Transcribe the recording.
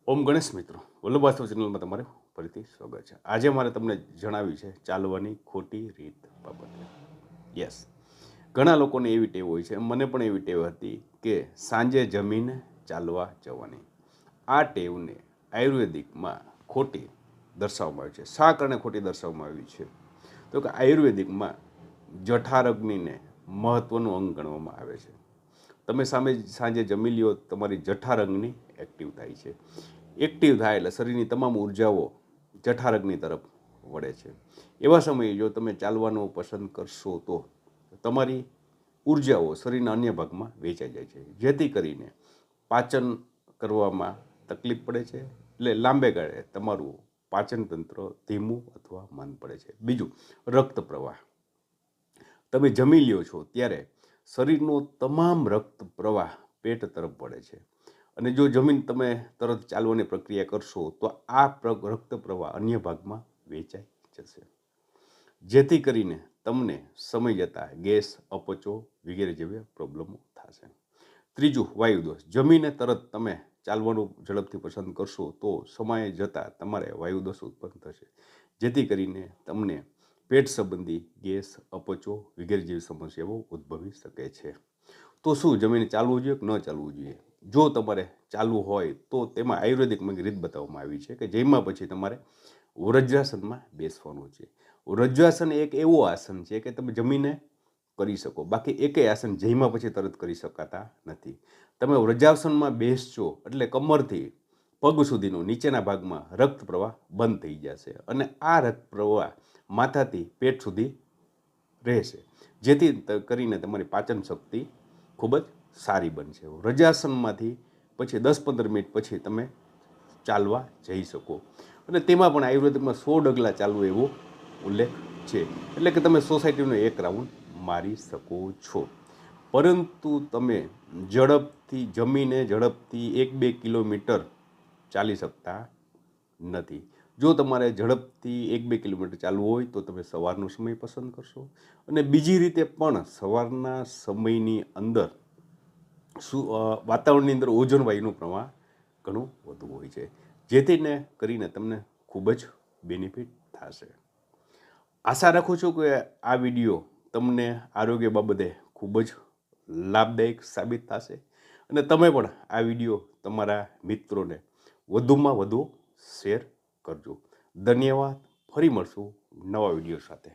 ઓમ ગણેશ મિત્રો, વલ્લભવાસ્તવ ચેનલમાં તમારે ફરીથી સ્વાગત છે. આજે મારે તમને જણાવ્યું છે ચાલવાની ખોટી રીત બાબતે. યસ, ઘણા લોકોને એવી ટેવ હોય છે, મને પણ એવી ટેવ હતી કે સાંજે જમીને ચાલવા જવાની. આ ટેવને આયુર્વેદિકમાં ખોટી દર્શાવવામાં આવી છે. શા કારણે ખોટી દર્શાવવામાં આવી છે? તો કે આયુર્વેદિકમાં જઠરાગ્નિને મહત્વનું અંગ ગણવામાં આવે છે. તમે સાંજે જમી લ્યો, તમારી જઠરાગ્નિ એક્ટિવ થાય છે. એક્ટિવ થાય એટલે શરીરની તમામ ઉર્જાઓ જઠરાગ્નિ તરફ વળે છે. એવા સમયે જો તમે ચાલવાનું પસંદ કરશો તો તમારી ઉર્જાઓ શરીરના અન્ય ભાગમાં વેચાઈ જાય છે, જેથી કરીને પાચન કરવામાં તકલીફ પડે છે. એટલે લાંબે ગાળે તમારું પાચન તંત્ર ધીમું અથવા મંદ પડે છે. બીજું, રક્ત પ્રવાહ. તમે જમી લ્યો છો ત્યારે શરીરનો તમામ રક્ત પ્રવાહ પેટ તરફ વળે છે, અને જો જમીન તમે તરત ચાલવાની પ્રક્રિયા કરશો તો આ રક્ત પ્રવાહ અન્ય ભાગમાં વેચાઈ જશે, જેથી કરીને તમને સમય જતાં ગેસ, અપચો વગેરે જેવી પ્રોબ્લેમો થશે. ત્રીજું, વાયુદોષ. જમીને તરત તમે ચાલવાનું ઝડપથી પસંદ કરશો તો સમય જતાં તમારે વાયુદોષ ઉત્પન્ન થશે, જેથી કરીને તમને પેટ સંબંધી ગેસ, અપચો વગેરે જેવી સમસ્યાઓ ઉદ્ભવી શકે છે. તો શું જમીને ચાલવું જોઈએ કે ન ચાલવું જોઈએ? જો તમારે ચાલવું હોય તો તેમાં આયુર્વેદિકમાં રીત બતાવવામાં આવી છે કે જેમાં પછી તમારે વૃજ્રાસનમાં બેસવાનું છે. વૃજ્રાસન એક એવું આસન છે કે તમે જમીને કરી શકો, બાકી એકેય આસન જમ્યા પછી તરત કરી શકાતા નથી. તમે વૃજ્રાસનમાં બેસશો એટલે કમરથી પગ સુધીનો નીચેના ભાગમાં રક્ત પ્રવાહ બંધ થઈ જશે, અને આ રક્ત પ્રવાહ માથાથી પેટ સુધી રહેશે, જેથી કરીને તમારી પાચન શક્તિ ખૂબ જ સારી બનશે. વૃજ્રાસનમાંથી પછી 10-15 મિનિટ પછી તમે ચાલવા જઈ શકો, અને તેમાં પણ આયુર્વેદિકમાં 100 ડગલા ચાલવું એવો ઉલ્લેખ છે. એટલે કે તમે સોસાયટીનો એક રાઉન્ડ મારી શકો છો. પરંતુ તમે ઝડપથી જમીને ઝડપથી 1-2 કિલોમીટર ચાલી શકતા નથી. જો તમારે ઝડપથી 1-2 કિલોમીટર ચાલવું હોય તો તમે સવારનો સમય પસંદ કરશો, અને બીજી રીતે પણ સવારના સમયની અંદર વાતાવરણની અંદર ઓઝોન વાયુનું પ્રમાણ ઘણું વધુ હોય છે, જેથી કરીને તમને ખૂબ જ બેનિફિટ થશે. આશા રાખું છું કે આ વિડીયો તમને આરોગ્ય બાબતે ખૂબ જ લાભદાયક સાબિત થશે, અને તમે પણ આ વિડીયો તમારા મિત્રોને વધુમાં વધુ શેર કરજો. ધન્યવાદ. ફરી મળશું નવા વિડીયો સાથે.